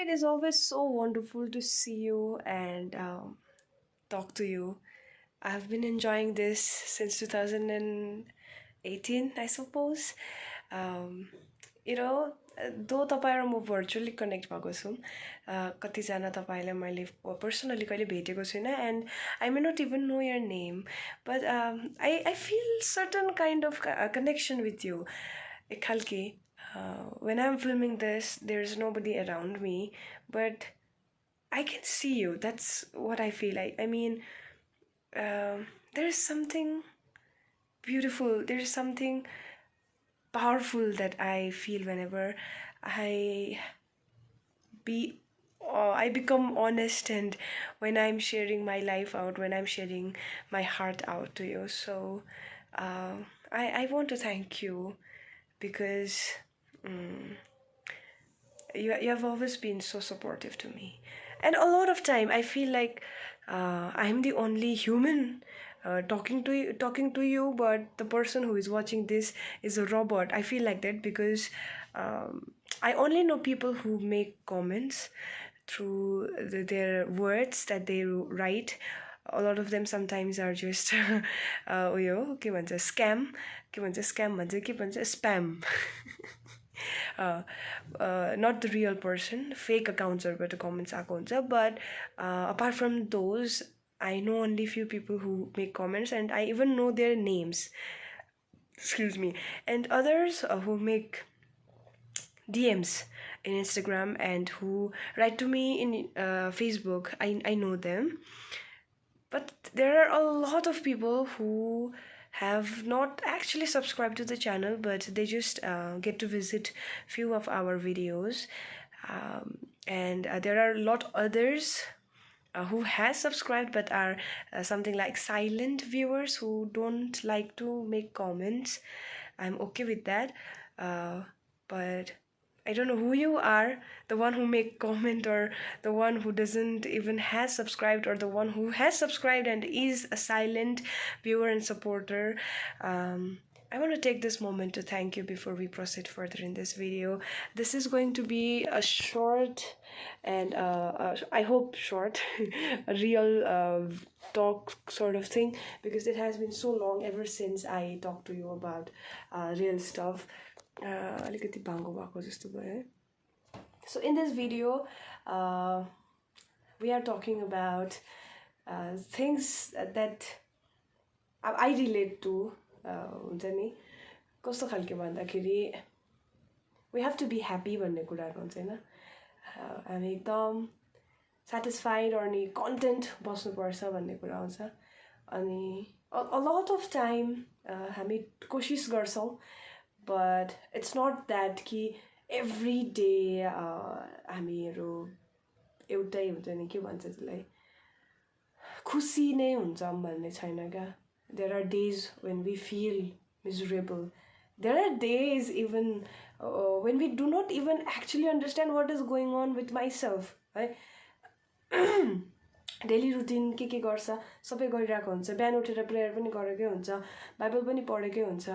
it is always so wonderful to see you and talk to you. I've been enjoying this since 2018, I suppose. Um, you know, though तपाईँ र म virtually connect भएको छौँ कतिजना तपाईँलाई मैले personally कहिले भेटेको छुइनँ and I may not even know your name but I feel certain kind of connection with you एक खालके when I'm filming this, there's nobody around me, but I can see you. That's what I feel like. I mean, there's something beautiful, there's something powerful that I feel whenever I I become honest, and when I'm sharing my life out, when I'm sharing my heart out to you. So I want to thank you because you have always been so supportive to me, and a lot of time I feel like I'm the only human talking to you, but the person who is watching this is a robot. I feel like that because I only know people who make comments through their words that they write. A lot of them sometimes are just के भन्छ scam भन्छ के भन्छ spam. Not the real person, fake accounts or better comments आएको हुन्छ. But apart from those, I know only few people who make comments, and I even know their names. Excuse me. And others who make DMs in Instagram and who write to me in Facebook. I know them. But there are a lot of people who have not actually subscribed to the channel, but they just get to visit few of our videos. And there are a lot others who has subscribed but are something like silent viewers who don't like to make comments. I'm okay with that. But I don't know who you are, the one who make comment or the one who doesn't even has subscribed or the one who has subscribed and is a silent viewer and supporter. I want to take this moment to thank you before we proceed further in this video. This is going to be a short and I hope short, a real talk sort of thing, because it has been so long ever since I talked to you about real stuff. अलिकति भाङ्गो भएको जस्तो भयो. So in this video we are talking about things that I relate to. हुन्छ नि कस्तो खालके भन्दाखेरि we have to be happy भन्ने कुराहरू हुन्छ हैन. हामी एकदम satisfied अनि content बस्नुपर्छ भन्ने कुरा आउँछ. अनि a lot of time हामी कोसिस गर्छौं, but it's not that कि every day हामीहरू एउटै हुन्छ नि के भन्छ त्यसलाई खुसी नै हुन्छौं भन्ने छैन क्या. There are days when we feel miserable. There are days even when we do not even actually understand what is going on with myself. है डेली रुटिन के गर्छ सबै गरिरहेको हुन्छ. बिहान उठेर प्रेयर पनि गरेकै हुन्छ, बाइबल पनि पढेकै हुन्छ.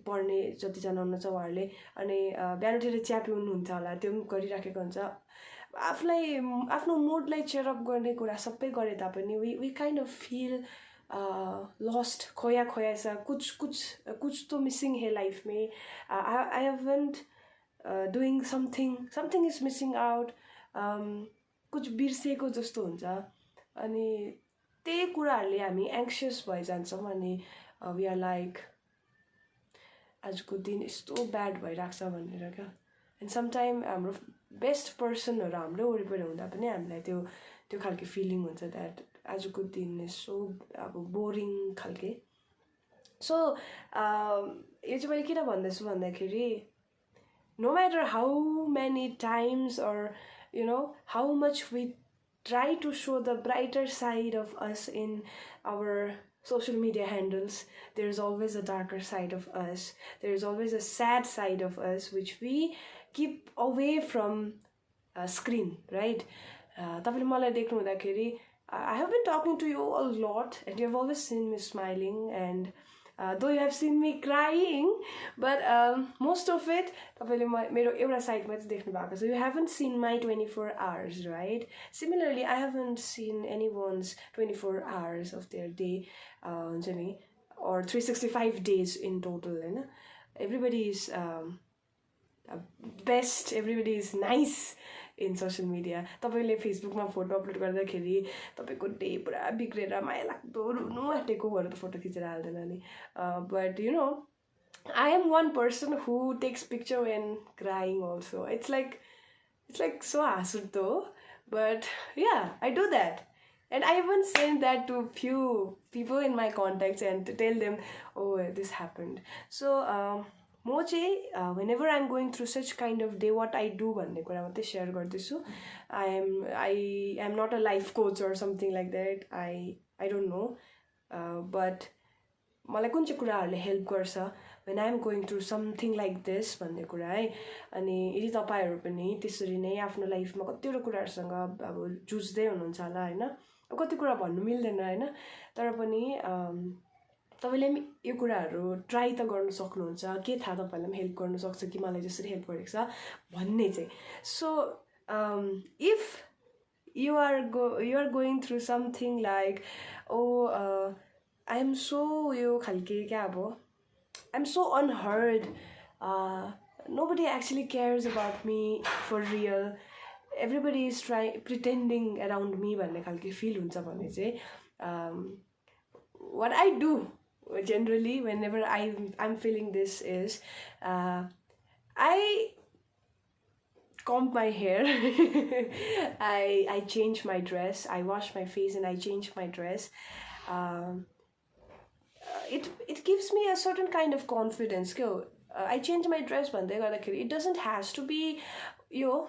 पढ्ने जतिजना हुनुहुन्छ उहाँहरूले अनि बिहान उठेर चिया पिउनुहुन्छ होला, त्यो पनि गरिराखेको हुन्छ. आफूलाई आफ्नो मुडलाई चेयर अप गर्ने कुरा सबै गरे तापनि we kind of feel lost, खोया छ. कुछ तो मिसिङ है लाइफ में. I haven't doing something is missing out. कुछ बिर्सेको जस्तो हुन्छ. अनि त्यही कुराहरूले हामी एङ्क्सियस भइजान्छौँ. अनि वी आर लाइक आजको दिन यस्तो ब्याड भइराख्छ भनेर क्या. एन्ड समटाइम हाम्रो बेस्ट पर्सनहरू हाम्रो वरिपरि हुँदा पनि हामीलाई त्यो खालको फिलिङ हुन्छ द्याट आजको दिन यस्तो अब बोरिङ खालके. सो यो चाहिँ मैले किन भन्दैछु भन्दाखेरि no matter how many times or how much we try to show the brighter side of us in our social media handles, there's always a darker side of us. There's always a sad side of us which we keep away from screen, right? तपाईले मलाई देख्नु हुँदाखेरि I have been talking to you a lot and you have always seen me smiling, and though you have seen me crying, but most of it तपाईँले मेरो एउटा साइडमा चाहिँ देख्नु भएको छ. You haven't seen my 24 hours, right? Similarly, I haven't seen anyone's 24 hours of their day, हुन्छ नि, or 365 days in total, हैन? Everybody is best, everybody is nice in social media. तपाईँले फेसबुकमा फोटो अपलोड गर्दाखेरि तपाईँको डे पुरा बिग्रेर माया लाग्दो रुनु आँटेको भएर त फोटो खिचेर हाल्दैन नि. But you know, I am one person who takes picture when crying also. It's like so हाँसउठ्दो, but yeah, I do that. And I even sent that to few people in my contacts and to tell them, oh, this happened. So म चाहिँ whenever I'm going through such kind of day, what I do भन्ने कुरा मात्रै share गर्दैछु. I am not a life coach or something like that. I don't know. But मलाई कुन चाहिँ कुराहरूले हेल्प गर्छ when I'm going through something like this भन्ने कुरा है. अनि यदि तपाईँहरू पनि त्यसरी नै आफ्नो लाइफमा कतिवटा कुराहरूसँग अब जुझ्दै हुनुहुन्छ होला हैन. कति कुरा भन्नु मिल्दैन हैन, तर पनि तपाईले यो कुराहरू ट्राई त गर्न सक्नुहुन्छ. के थाहा तपाईलाई पनि हेल्प गर्न सक्छ कि मलाई जसरी हेल्प गरेको छ भन्ने चाहिँ. So if you are going through something like, oh, I am so यो खालके क्या अब I'm so unheard, nobody actually cares about me for real, everybody is pretending around me भन्ने खालके feel हुन्छ भने चाहिँ what I do generally whenever I'm feeling this is I comb my hair. I change my dress, I wash my face and I change my dress. It gives me a certain kind of confidence. I change my dress भन्दै गर्दाखेरि it doesn't has to be यो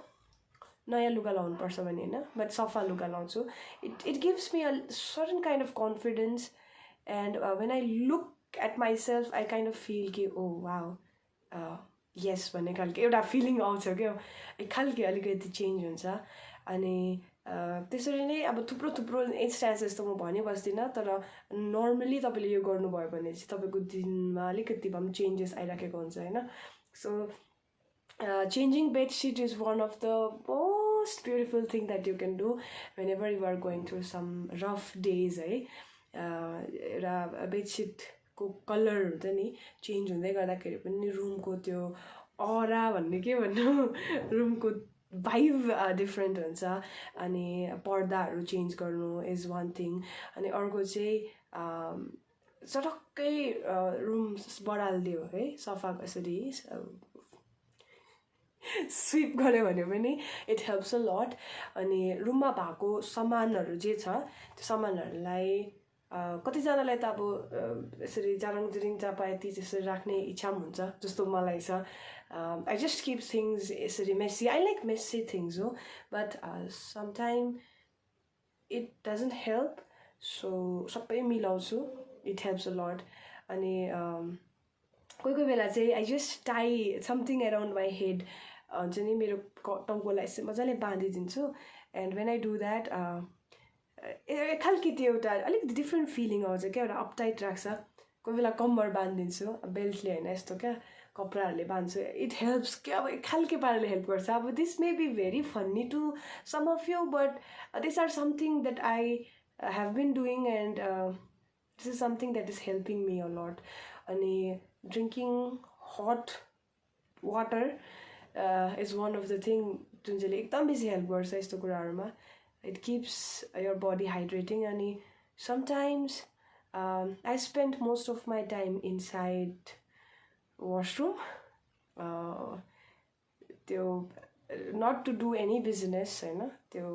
नयाँ लुगा लाउनु पर्छ भने हैन, but सफा लुगा लाउँछु. It gives me a certain kind of confidence, and when I look at myself I kind of feel कि oh wow, yes भन्ने खालको एउटा फिलिङ आउँछ क्या. एक खालको अलिकति चेन्ज हुन्छ. अनि त्यसरी नै अब थुप्रो इन्स्टान्सेस त म भनि बस्दिनँ, तर नर्मली तपाईँले यो गर्नुभयो भने चाहिँ तपाईँको दिनमा अलिकति भए पनि चेन्जेस आइराखेको हुन्छ हैन. So changing bed sheet is one of the most beautiful thing that you can do whenever you are going through some rough days है. एउटा बेडसिट को कलर हुन्छ नि चेन्ज हुँदै गर्दाखेरि पनि रुमको त्यो अरा भन्ने के भन्नु, रुमको भाइब डिफरेन्ट हुन्छ. अनि पर्दाहरू चेन्ज गर्नु इज वान थिङ. अनि अर्को चाहिँ चटक्कै रुम बढालिदियो है, सफा कसरी स्विप गर्यो भने पनि इट हेल्प्स अ लट. अनि रुममा भएको सामानहरू जे छ त्यो सामानहरूलाई कतिजनालाई त अब यसरी जाराङ जिरिङ चापायती त्यसरी राख्ने इच्छा पनि हुन्छ जस्तो मलाई छ. I just keep things यसरी messy. I like messy things, but sometimes it doesn't help. So सबै मिलाउँछु, it helps a lot. अनि कोही बेला चाहिँ I just tie something around my head, हुन्छ नि, मेरो टाउकोलाई यसरी मजाले बाँधिदिन्छु. And when I do that, एक खालको त्यो एउटा अलिकति डिफ्रेन्ट फिलिङ आउँछ क्या, एउटा अपटाइट राख्छ. कोही बेला कम्बर बाँधिदिन्छु, बेल्टले होइन यस्तो क्या कपडाहरूले बाँध्छु. इट हेल्प्स क्या, अब एक खालको पाराले हेल्प गर्छ. अब this may be very funny to some of you, but this are something that I have been doing and this is something that is helping me a lot. अनि drinking hot water is one of the thing जुन चाहिँले एकदम बेसी help गर्छ यस्तो कुराहरूमा. It keeps your body hydrating. And sometimes I spend most of my time inside washroom, not to do any business हैन, त्यो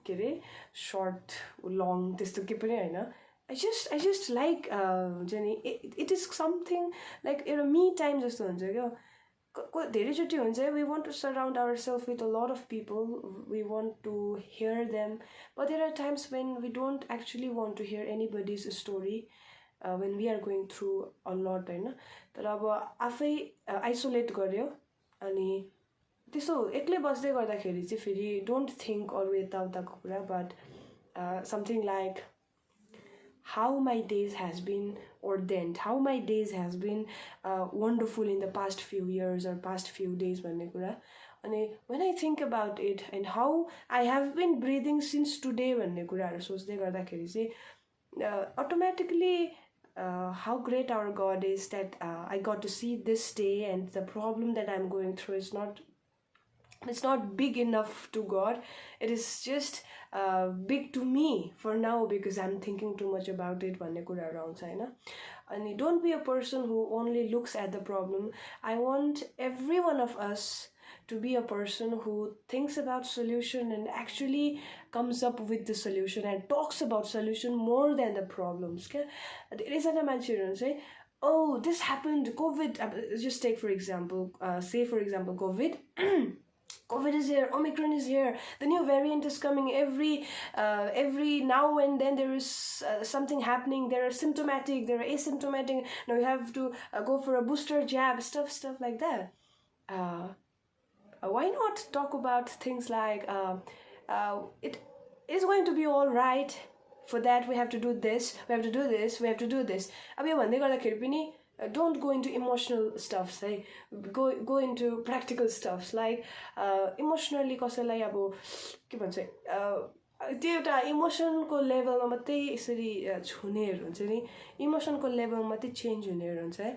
के रे short long त्यस्तो के पनि हैन. I just like it is something like एउटा me time जस्तो हुन्छ क्या. धेरैचोटि हुन्छ, we want to surround ourselves with a lot of people, we want to hear them, but there are times when we don't actually want to hear anybody's story when we are going through a lot हैन. तर अब आफै isolate गर्यो अनि त्यसो एक्लै बस्दै गर्दाखेरि चाहिँ फेरि डोन्ट थिङ्क अरू यताउताको कुरा, but something like how my days has been ordained, how my days has been wonderful in the past few years or past few days भन्ने कुरा. अनि when I think about it and how I have been breathing since today भन्ने कुराहरू सोच्दै गर्दाखेरि चाहिँ automatically how great our God is that I got to see this day, and the problem that I'm going through is it's not big enough to God. It is just big to me for now because I'm thinking too much about it भन्ने कुराहरू आउँछ हैन. अनि don't be a person who only looks at the problem. I want every one of us to be a person who thinks about solution and actually comes up with the solution and talks about solution more than the problems. धेरैजना मान्छेहरू चाहिँ oh this happened, COVID, just take for example, say for example COVID. COVID is here, Omicron is here, the new variant is coming, every now and then there is something happening, there are symptomatic, there are asymptomatic, now you have to go for a booster jab, stuff like that. Why not talk about things like it is going to be all right, for that we have to do this, we have to do this, we have to do this. अब यो भन्दै गर्दाखेरि पनि don't go into emotional stuffs, है, go into practical stuffs like emotionally कसैलाई अब के भन्छ त्यो एउटा इमोसनको लेभलमा मात्रै यसरी छुनेहरू हुन्छ नि, इमोसनको लेभलमा मात्रै चेन्ज हुनेहरू हुन्छ है.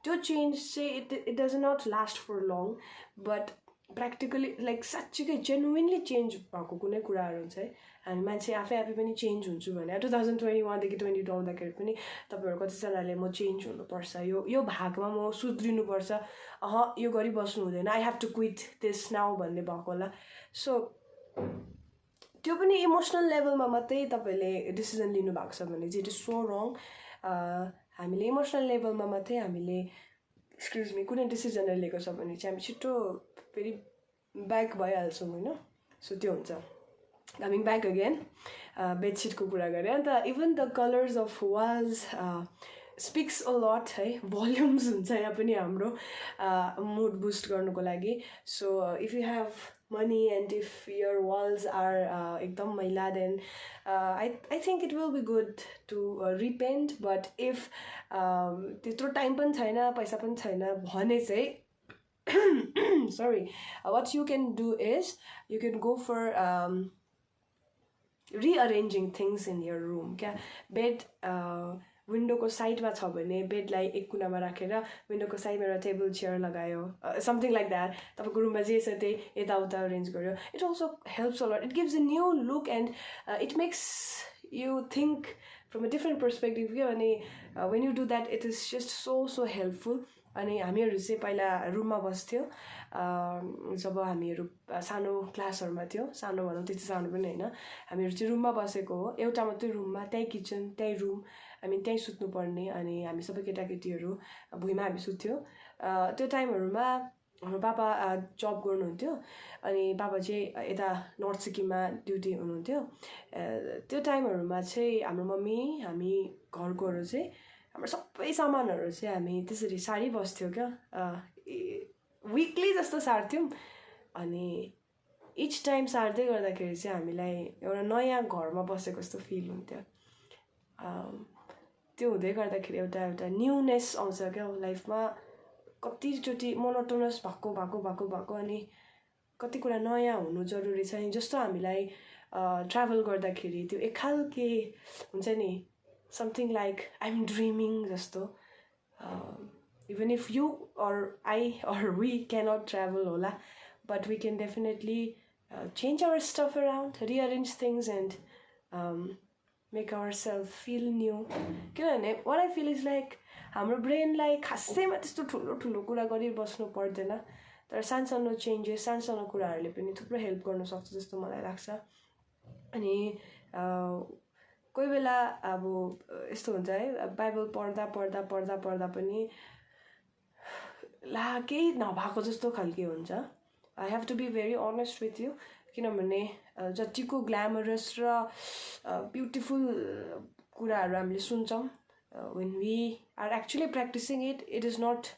त्यो चेन्ज चाहिँ it does not last for long, but practically like साँच्चीकै genuinely चेन्ज भएको कुनै कुराहरू हुन्छ है. हामी मान्छे आफै पनि चेन्ज हुन्छु भने 2021 देखि 22 आउँदाखेरि पनि तपाईँहरू कतिजनाले म चेन्ज हुनुपर्छ, यो भागमा म सुध्रिनुपर्छ, यो गरिबस्नु हुँदैन, I have to quit this now भन्ने भएको होला. सो त्यो पनि इमोसनल लेभलमा मात्रै तपाईँले डिसिजन लिनुभएको छ भने चाहिँ इट इज सो रङ. हामीले इमोसनल लेभलमा मात्रै हामीले एक्सक्युज मी कुनै डिसिजनहरू लिएको छ भने चाहिँ हामी छिट्टो फेरि ब्याक भइहाल्छौँ होइन. सो त्यो हुन्छ. Coming back again, बेडसिटको कुरा गरेँ अन्त even the colours of walls speaks a lot है, भल्युम्स हुन्छ यहाँ पनि हाम्रो मुड बुस्ट गर्नुको लागि. So if you have money and if your walls are एकदम मैला then I think it will be good to repaint. But if त्यत्रो टाइम पनि छैन, पैसा पनि छैन भने चाहिँ sorry, what you can do is you can go for rearranging things in your room. क्या बेड विन्डोको साइडमा छ भने बेडलाई एक कुनामा राखेर विन्डोको साइडमा एउटा टेबल चेयर लगायो, समथिङ लाइक द्याट. तपाईँको रुममा जे छ त्यही यताउता अरेन्ज गर्यो. It also helps a lot. It gives a new look and it makes you think from a different perspective क्या. अनि when you do that it is just so helpful. अनि हामीहरू चाहिँ पहिला रुममा बस्थ्यो जब हामीहरू सानो क्लासहरूमा थियो, सानो भनौँ त्यति सानो पनि होइन, हामीहरू चाहिँ रुममा बसेको हो, एउटा मात्रै रुममा, त्यहीँ किचन त्यहीँ रुम, हामी त्यहीँ सुत्नुपर्ने. अनि हामी सबै केटाकेटीहरू भुइँमा हामी सुत्थ्यौँ. त्यो टाइमहरूमा हाम्रो पापा जब गर्नुहुन्थ्यो अनि पापा चाहिँ यता नर्थ सिक्किममा ड्युटी हुनुहुन्थ्यो. त्यो टाइमहरूमा चाहिँ हाम्रो मम्मी हामी घरकोहरू चाहिँ हाम्रो सबै सामानहरू चाहिँ हामी त्यसरी सारिबस्थ्यौँ क्या. विकली जस्तो सार्थ्यौँ. अनि इच टाइम सार्दै गर्दाखेरि चाहिँ हामीलाई एउटा नयाँ घरमा बसेको जस्तो फिल हुन्थ्यो. त्यो हुँदै गर्दाखेरि एउटा न्युनेस आउँछ क्या लाइफमा. कतिचोटि मोनोटोनस भएको अनि कति कुरा नयाँ हुनु जरुरी छ नि. जस्तो हामीलाई ट्राभल गर्दाखेरि त्यो एक खालके हुन्छ नि, something like I'm dreaming जस्तो. Even if you or I or we cannot travel होला, but we can definitely change our stuff around, rearrange things and make ourselves feel new. किनभने what I feel is like हाम्रो ब्रेनलाई खासैमा त्यस्तो ठुलो कुरा गरिबस्नु पर्दैन, तर सानसानो चेन्जेस, सानसानो कुराहरूले पनि थुप्रो हेल्प गर्न सक्छ जस्तो मलाई लाग्छ. अनि कोही बेला अब यस्तो हुन्छ है, बाइबल पढ्दा पनि ला केही नभएको जस्तो खालके हुन्छ. I have to be very honest with you. किनभने जतिको ग्ल्यामरस र ब्युटिफुल कुराहरू हामीले सुन्छौँ, when we are actually practicing it, it is not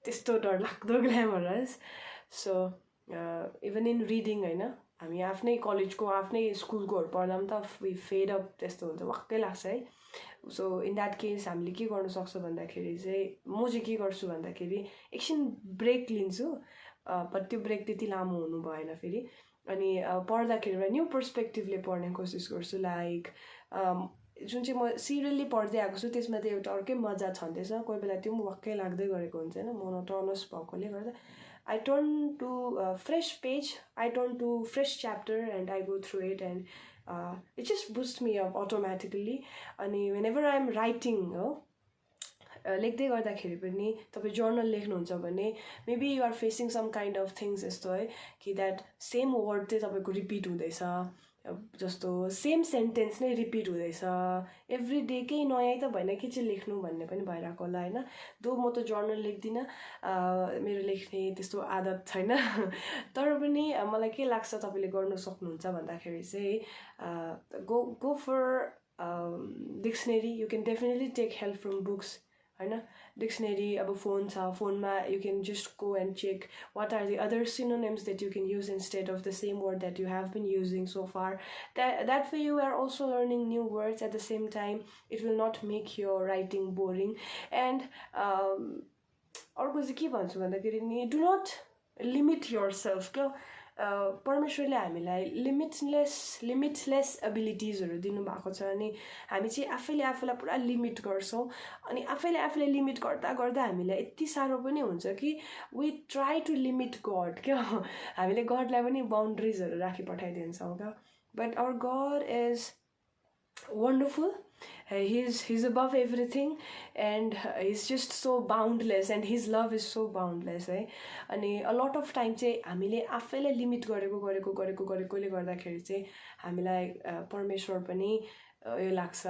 त्यस्तो डरलाग्दो glamorous. So even in reading होइन, हामी आफ्नै कलेजको आफ्नै स्कुलकोहरू पढ्दा पनि त वी फेड अप त्यस्तो हुन्छ, वाक्कै लाग्छ है। सो इन द्याट केस हामीले के गर्नु सक्छ भन्दाखेरि चाहिँ म चाहिँ के गर्छु भन्दाखेरि एकछिन ब्रेक लिन्छु, बट त्यो ब्रेक त्यति लामो हुनु भएन फेरि। अनि पढ्दाखेरि एउटा न्यू पर्सपेक्टिभले पढ्ने कोसिस गर्छु। लाइक जुन चाहिँ म सिरियल्ली पढ्दै आएको छु त्यसमा त एउटा अर्कै मजा छँदैछ, कोही बेला त्यो पनि वाक्कै लाग्दै गरेको हुन्छ होइन, मोनोटोनस भएकोले गर्दा। I turn to a fresh page, I turn to fresh chapter and I go through it, and it just boosts me up automatically. अनि whenever I'm writing, लेख्दै गर्दाखेरि पनि तपाईँ जर्नल लेख्नुहुन्छ भने maybe you are facing some kind of things यस्तो है कि द्याट सेम वर्ड चाहिँ तपाईँको रिपिट हुँदैछ, जस्तो सेम सेन्टेन्स नै रिपिट हुँदैछ एभ्री डे, केही नयाँ त भएन के चाहिँ लेख्नु भन्ने पनि भइरहेको होला होइन। दो म त जर्नल लेख्दिनँ, मेरो लेख्ने त्यस्तो आदत छैन तर पनि मलाई के लाग्छ तपाईँले गर्नु सक्नुहुन्छ भन्दाखेरि चाहिँ go for dictionary. You can definitely take help from books होइन। डिक्सनरी अब फोन छ, फोनमा you can just go and check what are the other synonyms that you can use instead of the same word that you have been using so far. That way you are also learning new words at the same time. It will not make your writing boring. And अर्को चाहिँ के भन्छु भन्दाखेरि नि do not limit yourself क्या। परमेश्वरले हामीलाई limitless एबिलिटिजहरू दिनुभएको छ, अनि हामी चाहिँ आफैले आफूलाई पुरा लिमिट गर्छौँ। अनि आफैले लिमिट गर्दा गर्दा हामीलाई यति साह्रो पनि हुन्छ कि we try to limit God क्या। हामीले गडलाई पनि बााउन्ड्रिजहरू राखी पठाइदिन्छौँ क्या। But our God is wonderful. He's above everything, and he's just so boundless, and his love is so boundless है। अनि a lot of time चाहिँ हामीले आफैलाई लिमिट गरेकोले गर्दाखेरि चाहिँ हामीलाई परमेश्वर पनि यो लाग्छ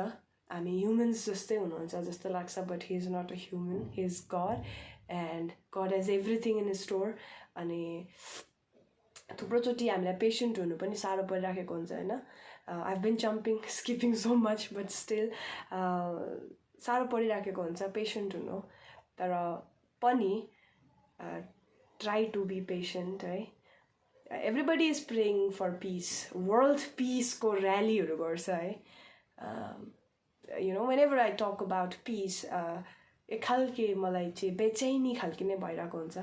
हामी ह्युमन्स जस्तै हुनुहुन्छ जस्तो लाग्छ, but he is not a human, he is God, and God has everything in his store। अनि थुप्रोचोटि हामीलाई पेसेन्ट हुनु पनि साह्रो परिराखेको हुन्छ होइन। I've been skipping so much, but still साह्रो परिराखेको हुन्छ पेसेन्ट हुनु, तर पनि ट्राई टु बी पेसेन्ट है। Everybody is praying for peace, world पिसको ऱ्यालीहरू गर्छ है। You know whenever I talk about peace एक खालके मलाई चाहिँ बेचैनी खालके नै भइरहेको हुन्छ,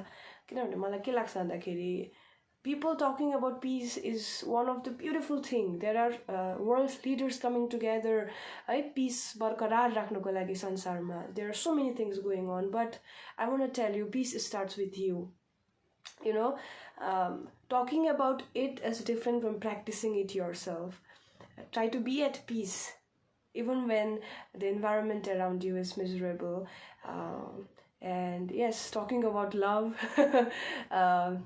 किनभने मलाई के लाग्छ भन्दाखेरि people talking about peace is one of the beautiful things. There are world leaders coming together, peace barkarar rakhnuko lagi sansarma. There are so many things going on, but I want to tell you, peace starts with you. You know, talking about it is different from practicing it yourself. Try to be at peace, even when the environment around you is miserable. And yes, talking about love,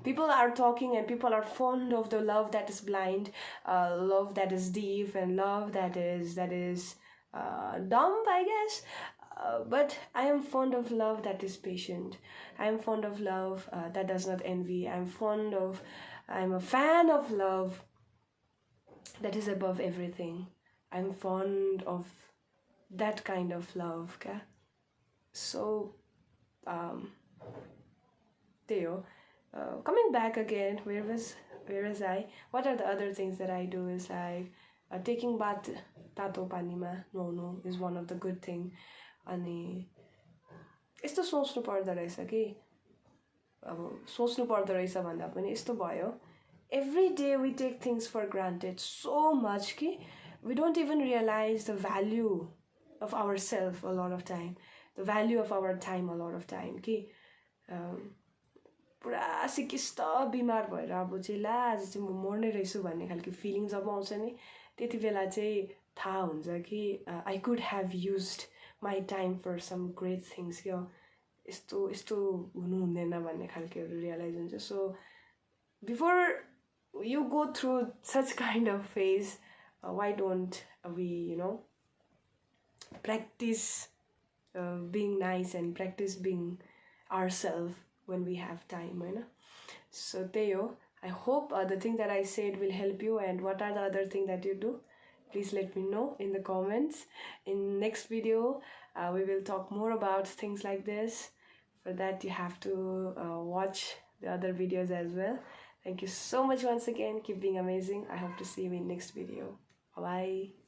people are talking and people are fond of the love that is blind, love that is deep, and love that is dumb, I guess. But I am fond of love that is patient. I am fond of love that does not envy. I'm a fan of love that is above everything. I'm fond of that kind of love, okay? So Theo, coming back again, where was I? What are the other things that I do is like taking bath tato panima no is one of the good thing. अनि यस्तो सोच्नु पर्दो रहेछ कि अब सोच्नु पर्दो रहेछ भन्दा पनि यस्तो भयो, every day we take things for granted so much कि we don't even realize the value of ourselves a lot of time, the value of our time a lot of time कि पुरा सिकिस्त बिमार भएर अब चाहिँ ला आज चाहिँ म मर्ने रहेछु भन्ने खालको फिलिङ जब आउँछ नि त्यति बेला चाहिँ थाहा हुन्छ कि I could have used my time for some great things क्या, यस्तो हुनु हुँदैन भन्ने खालकोहरू रियलाइज हुन्छ। So before you go through such kind of phase, why don't we practice being nice and practice being ourselves when we have time, right? So Theo, I hope the thing that I said will help you, and what are the other things that you do, please let me know in the comments. In next video we will talk more about things like this. For that you have to watch the other videos as well. Thank you so much once again. Keep being amazing. I hope to see you in next video. Bye bye.